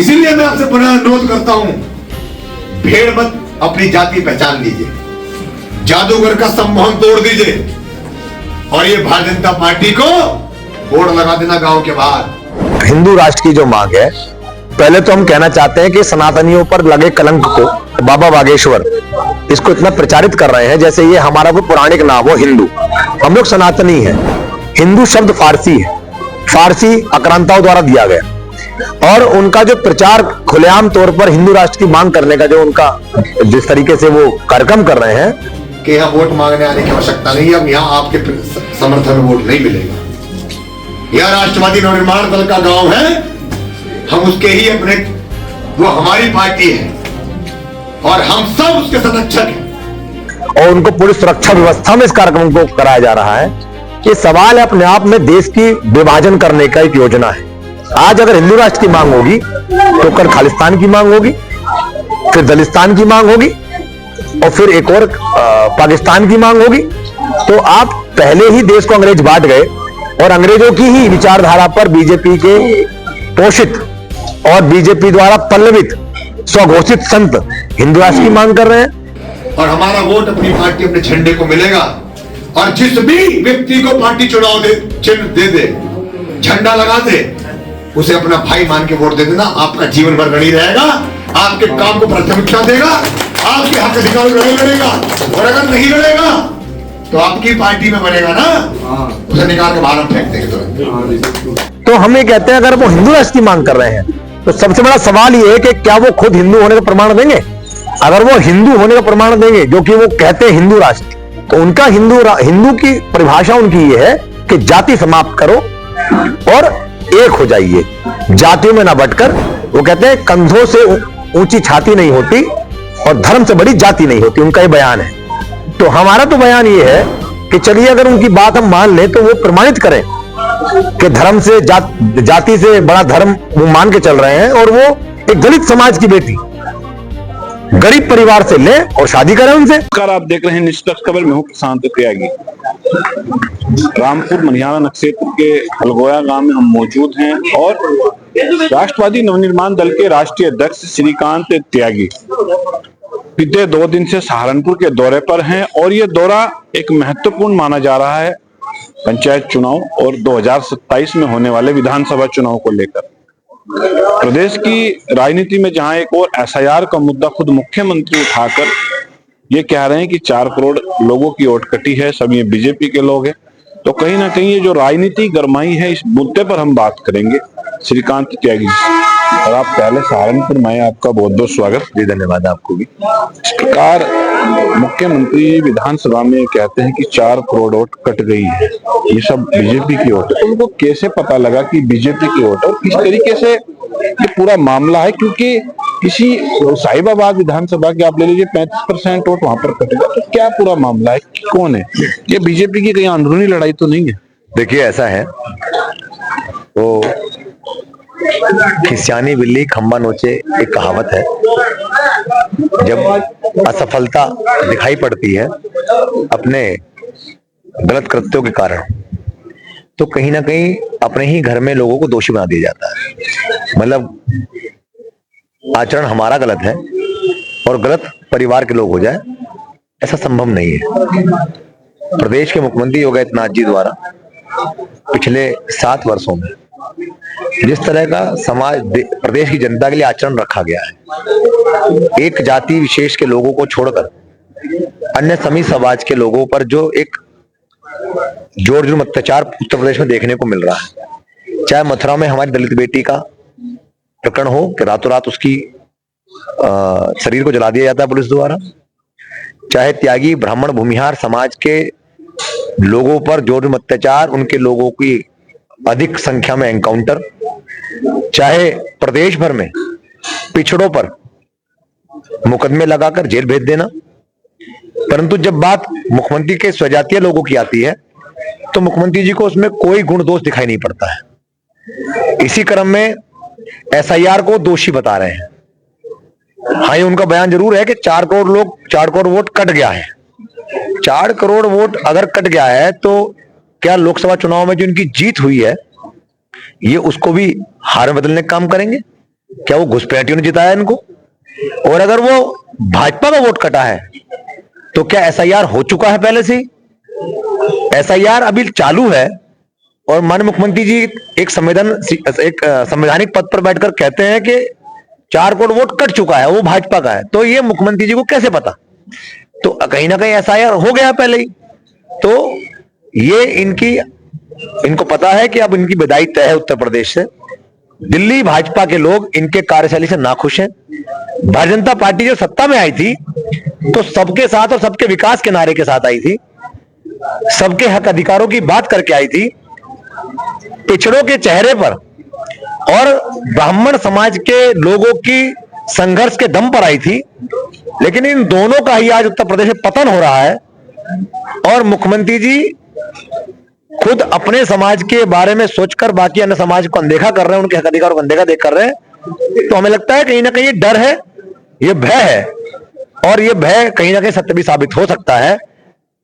इसीलिए मैं आपसे पुनः अनुरोध करता हूं, भेड़ मत अपनी जाति पहचान लीजिए, जादूगर का सम्मोहन तोड़ दीजिए और ये भारतीय जनता पार्टी को बोर्ड लगा देना गांव के बाहर। हिंदू राष्ट्र की जो मांग है, पहले तो हम कहना चाहते हैं कि सनातनियों पर लगे कलंक को बाबा बागेश्वर इसको इतना प्रचारित कर रहे हैं जैसे ये हमारा कोई पौराणिक नाम हो हिंदू। हम लोग सनातनी हैं। हिंदू शब्द फारसी है, फारसी आक्रांताओं द्वारा दिया गया और उनका जो प्रचार खुलेआम तौर पर हिंदू राष्ट्र की मांग करने का जो उनका जिस तरीके से वो कार्यक्रम कर रहे हैं कि यहाँ वोट मांगने आने की आवश्यकता नहीं है, अब यहाँ आपके समर्थन में वोट नहीं मिलेगा। यह राष्ट्रवादी नवनिर्माण दल का गांव है, हम उसके ही अपने, वो हमारी पार्टी है और हम सब उसके संरक्षक हैं और उनको पूरी सुरक्षा व्यवस्था में इस कार्यक्रम को कराया जा रहा है। ये सवाल है अपने आप में देश की विभाजन करने का एक योजना है। आज अगर हिंदू राष्ट्र की मांग होगी तो कल खालिस्तान की मांग होगी, फिर दलिस्तान की मांग होगी और फिर एक और पाकिस्तान की मांग होगी। तो आप पहले ही देश को अंग्रेज बांट गए और अंग्रेजों की ही विचारधारा पर बीजेपी के पोषित और बीजेपी द्वारा पल्लवित स्वघोषित संत हिंदू राष्ट्र की मांग कर रहे हैं। और हमारा वोट अपनी पार्टी, अपने झंडे को मिलेगा और जिस भी व्यक्ति को पार्टी चुनाव दे, चिन्ह दे दे, झंडा लगा दे, उसे अपना भाई मान के वोट दे देना। आपका जीवन भर गणी रहेगा, आपके काम को प्राथमिकता देगा, आपके हक अधिकार लड़ाई लड़ेगा और अगर नहीं लड़ेगा तो आपकी पार्टी में बनेगा ना, उसे निकाल के बाहर हम फेंक देंगे तुरंत। तो हम ये कहते हैं अगर वो हिंदू राष्ट्र की मांग कर रहे हैं तो सबसे बड़ा सवाल ये है कि क्या वो खुद हिंदू होने का प्रमाण देंगे। अगर वो हिंदू होने का प्रमाण देंगे जो कि वो कहते हैं हिंदू राष्ट्र, तो उनका हिंदू की परिभाषा उनकी ये है कि जाति समाप्त करो और एक हो जाइए, जातियों में ना बंटकर। वो कहते हैं कंधों से ऊंची छाती नहीं होती और धर्म से बड़ी जाति नहीं होती, उनका ये बयान है। तो हमारा तो बयान ये है कि चलिए अगर उनकी बात हम मान लें तो वो प्रमाणित करें कि धर्म से जाति से बड़ा धर्म वो मान के चल रहे हैं और वो एक दलित समाज की बेटी गरीब परिवार से ले और शादी करें उनसे। आप देख रहे हैं निष्पक्ष खबर में हूं प्रशांत त्यागी। रामपुर मनिहारा नक्षत्र के अलगोया गांव में हम मौजूद हैं और राष्ट्रवादी नवनिर्माण दल के राष्ट्रीय अध्यक्ष श्रीकांत त्यागी बीते 2 दिन से सहारनपुर के दौरे पर हैं और ये दौरा एक महत्वपूर्ण माना जा रहा है पंचायत चुनाव और 2027 में होने वाले विधानसभा चुनाव को लेकर। प्रदेश की राजनीति में जहां एक और एसआईआर का मुद्दा खुद मुख्यमंत्री उठाकर ये कह रहे हैं कि 4 करोड़ लोगों की वोट कटी है, सब ये बीजेपी के लोग हैं, तो कहीं ना कहीं ये जो राजनीति गरमाई है इस मुद्दे पर हम बात करेंगे श्रीकांत त्यागी और आप पहले सहारनपुर में, आपका बहुत बहुत स्वागत। जी धन्यवाद आपको भी। इस प्रकार मुख्यमंत्री विधानसभा में कहते हैं कि 4 करोड़ वोट कट गई है, ये सब बीजेपी की वोट है, तो उनको कैसे पता लगा कि बीजेपी की वोट है और किस तरीके से ये पूरा मामला है? क्योंकि किसी साहिबाबाद विधानसभा के आप ले लीजिए 35% वोट वहां पर कटेगा, तो क्या पूरा मामला है? कौन है ये? बीजेपी की कहीं अंदरूनी लड़ाई तो नहीं है? देखिए ऐसा है, तो खिसियानी बिल्ली खंबा नोचे एक कहावत है। जब असफलता दिखाई पड़ती है अपने गलत कृत्यों के कारण, तो कहीं ना कहीं अपने ही घर में लोगों को दोषी बना दिया जाता है। मतलब आचरण हमारा गलत है और गलत परिवार के लोग हो जाए, ऐसा संभव नहीं है। प्रदेश के मुख्यमंत्री योगी आदित्यनाथ जी द्वारा पिछले 7 वर्षों में जिस तरह का समाज प्रदेश की जनता के लिए आचरण रखा गया है, एक जाति विशेष के लोगों को छोड़कर अन्य सभी समाज के लोगों पर जो एक जोर जुर्म अत्याचार उत्तर प्रदेश में देखने को मिल रहा है, चाहे मथुरा में हमारी दलित बेटी का प्रकरण हो कि रातों रात उसकी शरीर को जला दिया जाता है पुलिस द्वारा, चाहे त्यागी ब्राह्मण भूमिहार समाज के लोगों पर जोर जुर्म अत्याचार, उनके लोगों की अधिक संख्या में एनकाउंटर, चाहे प्रदेश भर में पिछड़ों पर मुकदमे लगाकर जेल भेज देना। परंतु जब बात मुख्यमंत्री के स्वजातीय लोगों की आती है तो मुख्यमंत्री जी को उसमें कोई गुण दोष दिखाई नहीं पड़ता है। इसी क्रम में एसआईआर को दोषी बता रहे हैं। हाँ, ये उनका बयान जरूर है कि 4 करोड़ वोट कट गया है। 4 करोड़ वोट अगर कट गया है तो क्या लोकसभा चुनाव में जो इनकी जीत हुई है ये उसको भी हार में बदलने का काम करेंगे? क्या वो घुसपैठियों ने जिताया इनको? और अगर वो भाजपा का वोट कटा है तो क्या एसआईआर हो चुका है पहले से? एसआईआर अभी चालू है और माननीय मुख्यमंत्री जी एक संवैधानिक पद पर बैठकर कहते हैं कि 4 करोड़ वोट कट चुका है, वो भाजपा का है। तो ये मुख्यमंत्री जी को कैसे पता? तो कहीं ना कहीं एसआईआर हो गया पहले ही। तो ये इनको पता है कि अब इनकी विदाई तय है उत्तर प्रदेश से। दिल्ली भाजपा के लोग इनके कार्यशैली से नाखुश हैं। भारतीय जनता पार्टी जो सत्ता में आई थी तो सबके साथ और सबके विकास के नारे के साथ आई थी, सबके हक अधिकारों की बात करके आई थी, पिछड़ों के चेहरे पर और ब्राह्मण समाज के लोगों की संघर्ष के दम पर आई थी। लेकिन इन दोनों का ही आज उत्तर प्रदेश में पतन हो रहा है और मुख्यमंत्री जी खुद अपने समाज के बारे में सोचकर बाकी अन्य समाज को अनदेखा कर रहे हैं, उनके हक अधिकारों को अनदेखा कर रहे हैं। तो हमें लगता है कहीं ना कहीं ये डर है, ये भय है और ये भय कहीं ना कहीं सत्य भी साबित हो सकता है,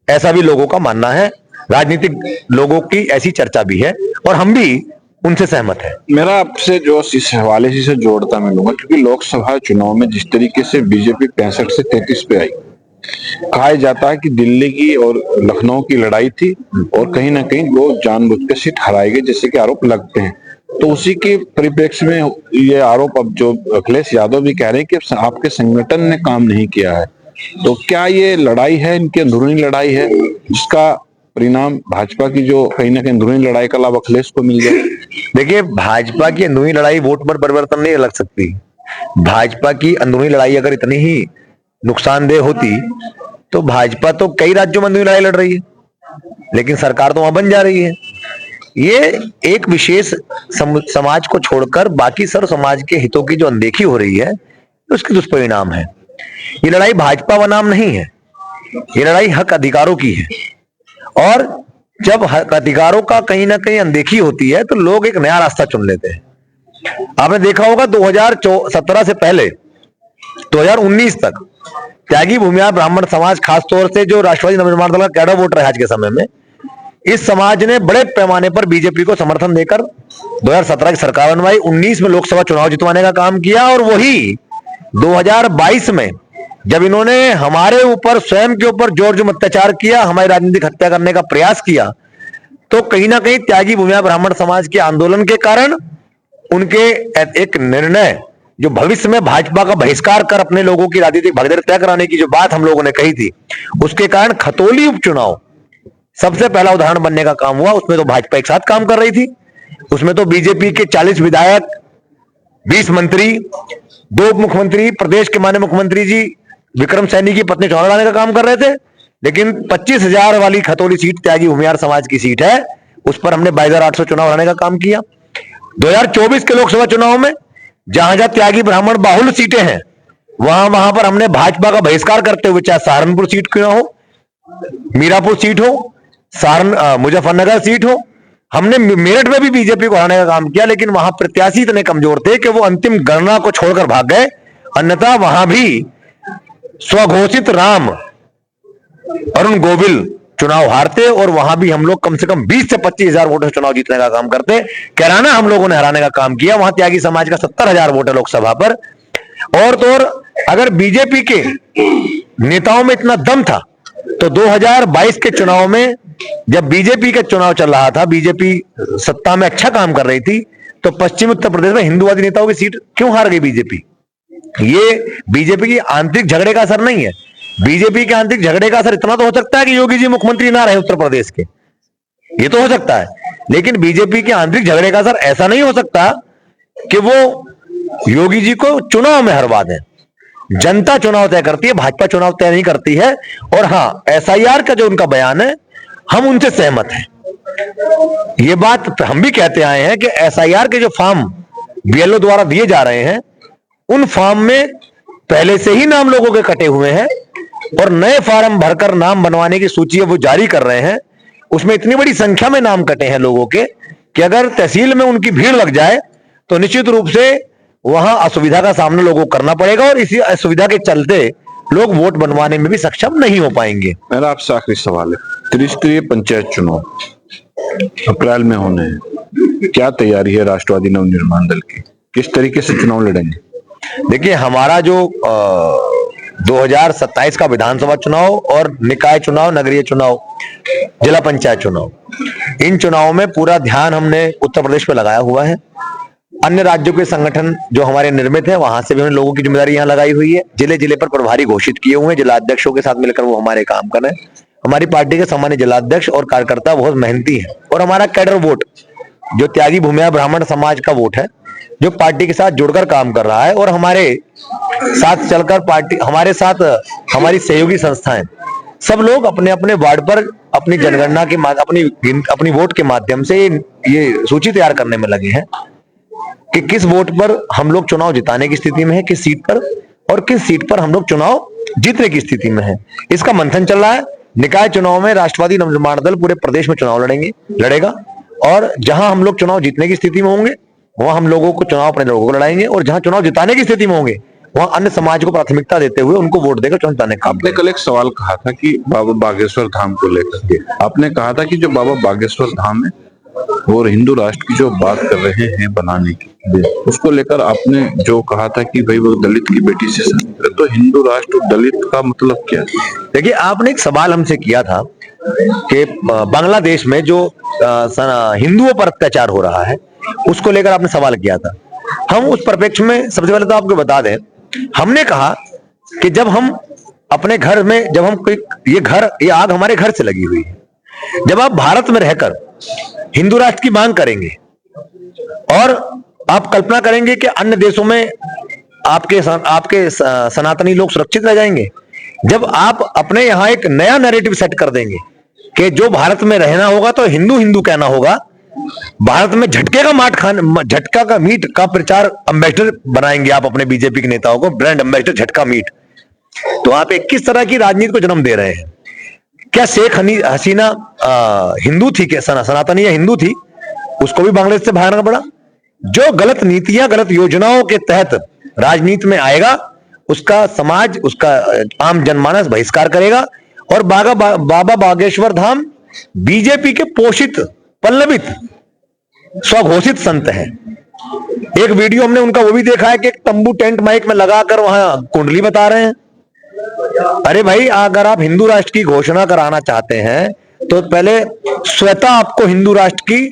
ऐसा भी लोगों का मानना है। राजनीतिक लोगों की ऐसी चर्चा भी है और हम भी उनसे सहमत है। मेरा आपसे जो इस हवाले से जोड़ता मिलूंगा, क्योंकि लोकसभा चुनाव में जिस तरीके से बीजेपी 65 से 33 पे आई, कहा जाता है कि दिल्ली की और लखनऊ की लड़ाई थी और कहीं ना कहीं वो जानबूझ के सीट हराए गए, जैसे कि आरोप लगते हैं। तो उसी के परिप्रेक्ष्य में ये आरोप अब जो अखिलेश यादव भी कह रहे हैं कि आपके संगठन ने काम नहीं किया है। तो क्या ये लड़ाई है, इनकी अंदरूनी लड़ाई है, जिसका परिणाम भाजपा की जो कहीं ना कहीं अंदरूनी लड़ाई का लाभ अखिलेश को मिल गया? देखिए, भाजपा की अंदरूनी लड़ाई वोट पर परिवर्तन नहीं लग सकती। भाजपा की अंदरूनी लड़ाई अगर इतनी ही नुकसानदेह होती तो भाजपा तो कई राज्यों में अंदरूनी लड़ाई लड़ रही है, लेकिन सरकार तो वहां बन जा रही है। ये एक विशेष समाज को छोड़कर बाकी सर्व समाज के हितों की जो अनदेखी हो रही है, उसके दुष्परिणाम है। ये लड़ाई भाजपा बनाम नहीं है, ये लड़ाई हक अधिकारों की है। और जब हक अधिकारों का कहीं ना कहीं अनदेखी होती है तो लोग एक नया रास्ता चुन लेते हैं। आपने देखा होगा 2017 से पहले 2019 तक त्यागी भूमिहार ब्राह्मण समाज, खासतौर से जो राष्ट्रवादी नवनिर्माण दल का कैडर वोट रहा है आज के समय में, इस समाज ने बड़े पैमाने पर बीजेपी को समर्थन देकर 2017 की सरकार बनवाई, 19 में लोकसभा चुनाव जितवाने का काम किया और वही 2022 में जब इन्होंने हमारे ऊपर, स्वयं के ऊपर जोर जोर अत्याचार किया, हमारी राजनीतिक हत्या करने का प्रयास किया, तो कहीं ना कहीं त्यागी भूमिहार ब्राह्मण समाज के आंदोलन के कारण उनके एक निर्णय, जो भविष्य में भाजपा का बहिष्कार कर अपने लोगों की राजनीतिक भागीदारी तय कराने की जो बात हम लोगों ने कही थी, उसके कारण खतौली उपचुनाव सबसे पहला उदाहरण बनने का काम हुआ। उसमें तो भाजपा एक साथ काम कर रही थी, उसमें तो बीजेपी के 40 विधायक, 20 मंत्री, 2 उप मुख्यमंत्री, प्रदेश के माननीय मुख्यमंत्री जी विक्रम सैनी की पत्नी चुनाव लड़ाने का काम कर रहे थे। लेकिन 25,000 वाली खतौली सीट त्यागी भूमिहार समाज की सीट है, उस पर हमने 22,800 चुनाव लड़ने का काम किया। 2024 के लोकसभा चुनाव में जहां जहां त्यागी ब्राह्मण बाहुल्य सीटें हैं, वहां पर हमने भाजपा का बहिष्कार करते हुए, चाहे सहारनपुर सीट क्यों ना हो, मीरापुर सीट हो, मुजफ्फरनगर सीट हो, हमने मेरठ में भी बीजेपी को हराने का काम किया। लेकिन वहां प्रत्याशी इतने कमजोर थे कि वो अंतिम गणना को छोड़कर भाग गए। अन्यथा वहां भी स्वघोषित राम अरुण गोविल चुनाव हारते और वहां भी हम लोग कम से कम 20 से 25,000 वोटों से चुनाव जीतने का काम करते। कैराना हम लोगों ने हराने का काम किया, वहां त्यागी समाज का 70,000 वोट है लोकसभा पर। और तो और अगर बीजेपी के नेताओं में इतना दम था तो 2022 के चुनाव में जब बीजेपी का चुनाव चल रहा था, बीजेपी सत्ता में अच्छा काम कर रही थी, तो पश्चिमी उत्तर प्रदेश में हिंदूवादी नेताओं की सीट क्यों हार गई बीजेपी? ये बीजेपी की आंतरिक झगड़े का असर नहीं है। बीजेपी के आंतरिक झगड़े का असर इतना तो हो सकता है कि योगी जी मुख्यमंत्री ना रहे उत्तर प्रदेश के, ये तो हो सकता है। लेकिन बीजेपी के आंतरिक झगड़े का असर ऐसा नहीं हो सकता कि वो योगी जी को चुनाव में हरवा दें। जनता चुनाव तय करती है, भाजपा चुनाव तय नहीं करती है। और हाँ, एसआईआर का जो उनका बयान है, हम उनसे सहमत हैं। ये बात हम भी कहते आए हैं कि एसआईआर के जो फॉर्म बीएलओ द्वारा दिए जा रहे हैं, उन फॉर्म में पहले से ही नाम लोगों के कटे हुए हैं और नए फॉर्म भरकर नाम बनवाने की सूची वो जारी कर रहे हैं। उसमें इतनी बड़ी संख्या में नाम कटे हैं लोगों के कि अगर तहसील में उनकी भीड़ लग जाए तो निश्चित रूप से वहां असुविधा का सामना लोगों को करना पड़ेगा और इसी असुविधा के चलते लोग वोट बनवाने में भी सक्षम नहीं हो पाएंगे। मेरा आपसे आखिरी सवाल है, त्रिस्तरीय पंचायत चुनाव अप्रैल में होने हैं, क्या तैयारी है राष्ट्रवादी नवनिर्माण दल की? किस तरीके से चुनाव लड़ेंगे? देखिए, हमारा जो 2027 का विधानसभा चुनाव और निकाय चुनाव, नगरीय चुनाव, जिला पंचायत चुनाव, इन चुनावों में पूरा ध्यान हमने उत्तर प्रदेश पे लगाया हुआ है। अन्य राज्यों के संगठन जो हमारे निर्मित है, वहां से भी हमने लोगों की जिम्मेदारी यहाँ लगाई हुई है। जिले जिले पर प्रभारी घोषित किए हुए हैं, जिलाध्यक्षों के साथ मिलकर वो हमारे काम कर रहे हैं। हमारी पार्टी के सामान्य जिलाध्यक्ष और कार्यकर्ता बहुत मेहनती हैं, और हमारा कैडर वोट जो त्यागी भूमिया ब्राह्मण समाज का वोट है, जो पार्टी के साथ जुड़कर काम कर रहा है, और हमारे साथ चलकर पार्टी, हमारे साथ हमारी सहयोगी संस्थाएं, सब लोग अपने अपने वार्ड पर अपनी जनगणना के अपनी वोट के माध्यम से ये सूची तैयार करने में लगे हैं कि किस वोट पर हम लोग चुनाव जिताने की स्थिति में है, किस सीट पर, और किस सीट पर हम लोग चुनाव जीतने की स्थिति में है। इसका मंथन चल रहा है। निकाय चुनाव में राष्ट्रवादी नवनिर्माण दल पूरे प्रदेश में चुनाव लड़ेगा, और जहां हम लोग चुनाव जीतने की स्थिति में होंगे वहां हम लोगों को चुनाव अपने लोगों को लड़ाएंगे, और जहां चुनाव जिताने की स्थिति में होंगे वहां अन्य समाज को प्राथमिकता देते हुए उनको वोट देकर चुनाव जिताने का। आपने कल एक सवाल कहा था कि बाबा बागेश्वर धाम को लेकर के, आपने कहा था कि जो बाबा बागेश्वर धाम है और हिंदू राष्ट्र की जो बात कर रहे हैं बनाने की, उसको लेकर आपने जो कहा था कि भाई वो दलित की बेटी से संबंधित है, तो हिंदू राष्ट्र और दलित का मतलब क्या? देखिए, आपने एक सवाल हमसे किया था कि बांग्लादेश में जो हिंदुओं पर अत्याचार हो रहा है उसको लेकर आपने सवाल किया था। हम उस परिप्रेक्ष्य में सबसे पहले तो आपको बता दें, हमने कहा कि जब हम अपने घर में, जब हम कोई ये आग हमारे घर से लगी हुई है, जब आप भारत में रहकर हिंदू राष्ट्र की मांग करेंगे और आप कल्पना करेंगे कि अन्य देशों में आपके सनातनी लोग सुरक्षित रह जाएंगे, जब आप अपने यहां एक नया नैरेटिव सेट कर देंगे कि जो भारत में रहना होगा तो हिंदू हिंदू कहना होगा, भारत में झटका का मीट का प्रचार एम्बेसडर बनाएंगे आप अपने बीजेपी के नेताओं को, ब्रांड एम्बेसडर झटका मीट, तो आप एक किस तरह की राजनीति को जन्म दे रहे हैं? क्या शेख हसीना हिंदू थी, क्या सनातनी या हिंदू थी? उसको भी बांग्लादेश से भागना पड़ा। जो गलत नीतियां, गलत योजनाओं के तहत राजनीति में आएगा, उसका समाज, उसका आम जनमानस बहिष्कार करेगा। और बाबा बागेश्वर धाम बीजेपी के पोषित, पल्लवित, स्वघोषित संत है। एक वीडियो हमने उनका वो भी देखा है कि एक तंबू टेंट माइक में लगाकर वहां कुंडली बता रहे हैं। अरे भाई, अगर आप हिंदू राष्ट्र की घोषणा कराना चाहते हैं तो पहले स्वतः आपको हिंदू राष्ट्र की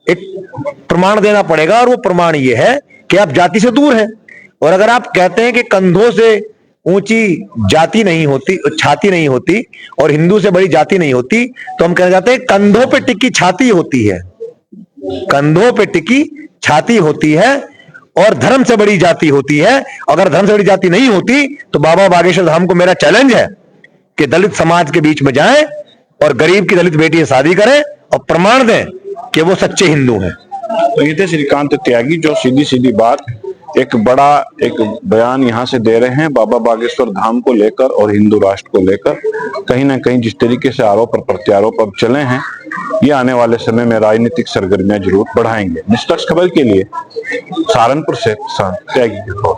एक प्रमाण देना पड़ेगा, और वो प्रमाण ये है कि आप जाति से दूर हैं। और अगर आप कहते हैं कि कंधों से ऊंची जाति नहीं होती, छाती नहीं होती, और हिंदू से बड़ी जाति नहीं होती, तो हम कहना चाहते हैं कंधों पे टिकी छाती होती है, कंधों पे टिकी छाती होती है, और धर्म से बड़ी जाति होती है। अगर धर्म से बड़ी जाति नहीं होती तो बाबा बागेश्वर धाम को मेरा चैलेंज है कि दलित समाज के बीच में जाएं और गरीब की दलित बेटी से शादी करें और प्रमाण दें कि वो सच्चे हिंदू हैं। तो ये थे श्रीकांत त्यागी, जो सीधी सीधी बात एक बयान यहाँ से दे रहे हैं बाबा बागेश्वर धाम को लेकर और हिंदू राष्ट्र को लेकर। कहीं ना कहीं जिस तरीके से आरोप और प्रत्यारोप अब चले हैं, ये आने वाले समय में राजनीतिक सरगर्मियां जरूर बढ़ाएंगे। निष्पक्ष खबर के लिए सहारनपुर से त्यागी की रिपोर्ट।